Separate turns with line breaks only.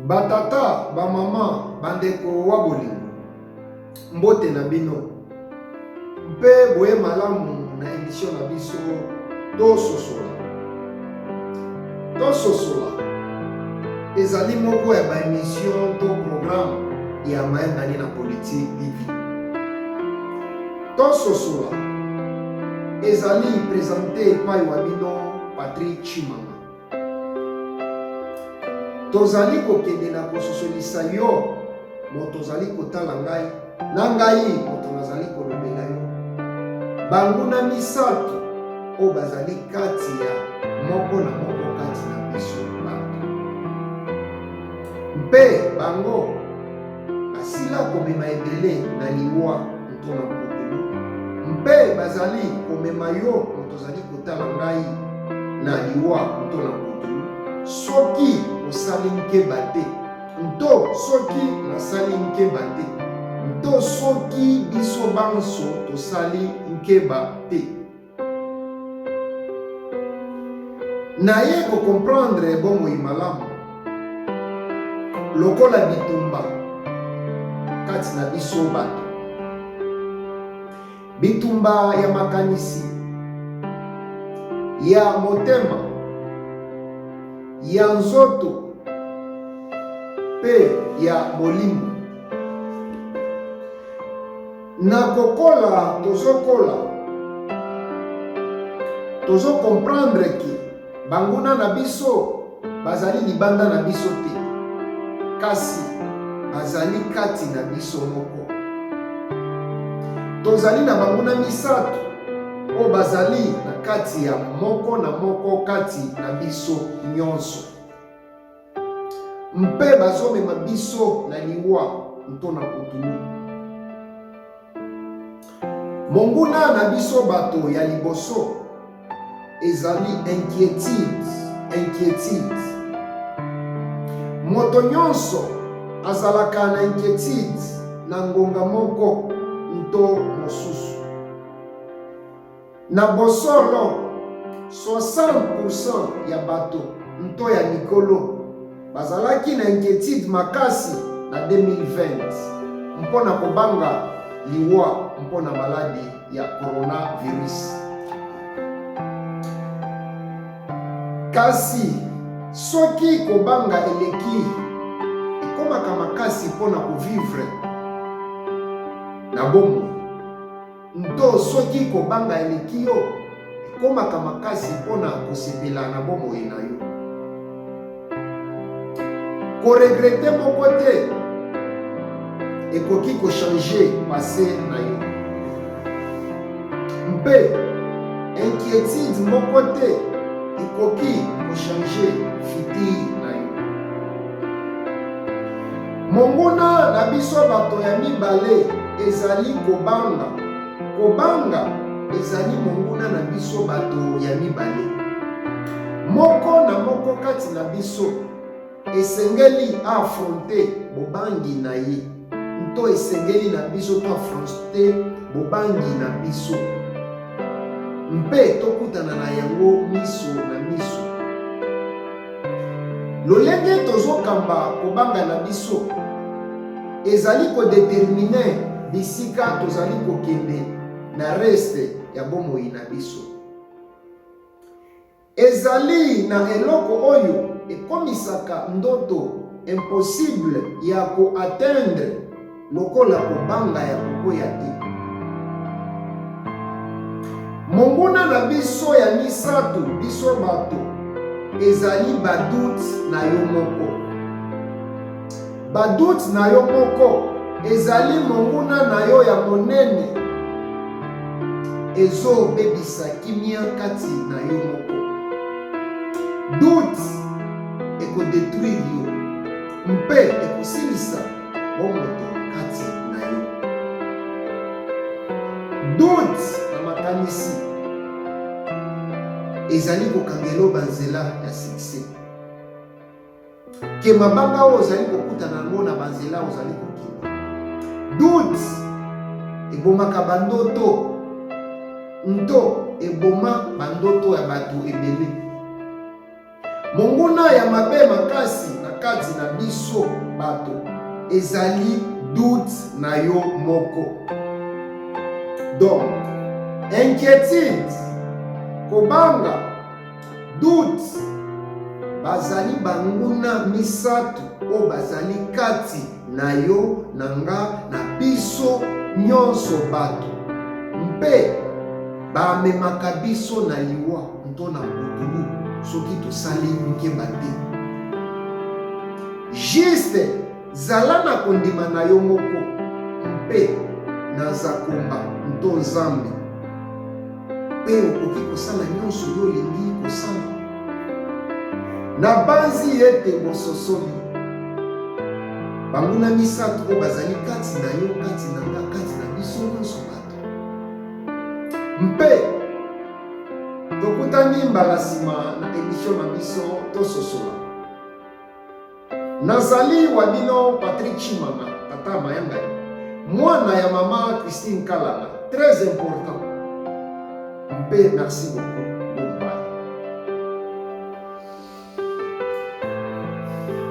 Batata, ba mama, bandeko wa bolingo. Mbote na bino. Mpe boye malamu na émission na biso tososola. Tososola. Ezali moko ya ba émission to programme ya mayangani na politique bibi. Tososola. Ezali présenté par Wabino Patrick Chimanga. Tozali kokende na kososolisa yo moto zali kotala ngai na ngai moto nazali kolobela yo banguna misato o bazali kati ya moko na moko kati na biso bato mpe bango basila komema ebele na liwa ntona kutulu mpe bazali komema yo moto zali kotala ngai na liwa ntona kutulu soki osali nkeba te nto soki nasali nkeba te nto soki biso banso tosali nkeba te naye kokomprendre bomoi malamu lokola bitumba kati na biso bato bitumba ya makanisi ya motema ya nzoto pe ya molimo na kokola tozo comprendre ki banguna na biso bazali libanda na biso te kasi bazali kati na biso moko tozali na banguna misato o bazali na kati ya moko na moko kati na biso nyonso mpe bazomema biso na liwa ntona kutulu monguna na biso bato ya liboso ezali inquiétude moto nyonso azalaka na inquiétude na ngonga moko nto mosusu na bosolo 60% ya bato nto ya likolo bazalaki na inquiétude makasi na 2020 mpona kobanga liwa mpona maladi ya coronavirus kasi soki kobanga eleki ekomaka makasi mpona kovivre na bomoi nto soki kobanga eleki yo ekomaka makasi mpona kosepela na bomoi na yo koregrete moko te ekoki kochange passé na yo mpe inquiétude moko te ekoki kochange futur na yo monguna na biso bato ya mibale ezali kobanga ezali monguna na biso bato ya mibale moko na moko kati na biso esengeli affronter bobangi na ye nto esengeli na biso to affronter bobangi na biso mpe tokutana na yango miso na miso lolenge tozokamba kobanga na biso ezali kodetermine bisika tozali kokende na reste ya bomoi na biso ezali na eloko oyo ekomisaka ndoto impossible ya koatteindre lokola kobanga ya kokoya te monguna na biso ya misato biso bato ezali badoute na yo moko badoute na yo moko ezali monguna na yo ya monene ezobebisa kimia kati na yo moko doute ekodétruire yo mpe ekosilisa bomoto kati na yo doute na makanisi ezali kokangelo banzela ya succès ke mabanga oyo ozali kokutana nango na banzela ozali kokende doute ebomaka bandoto nto eboma bandoto ya bato ebele monguna ya mabe makasi na kati na biso bato ezali doute na yo moko. Donc inquiétude, kobanga, doute, bazali banguna misato o bazali kati na yo, na nga, na biso nyonso bato, mpe bamemaka biso na liwa ntona butulu soki tosali nkeba te. Juste zala na kondima na yo moko, mpe naza komba nto Nzambe, mpe okoki kosala nyonso yo olingi kosala. Nabanzi ete bososoli banguna misato oyo bazali kati na yo, kati na nga, kati na biso nyonso bato, mpe tokutani mbala nsima na emission na biso tososola. Nazali wa bino Patrick Chimanga, tata Mayanga, mwana ya mama Christine Kalala, très important. Mpe merci beaucoup.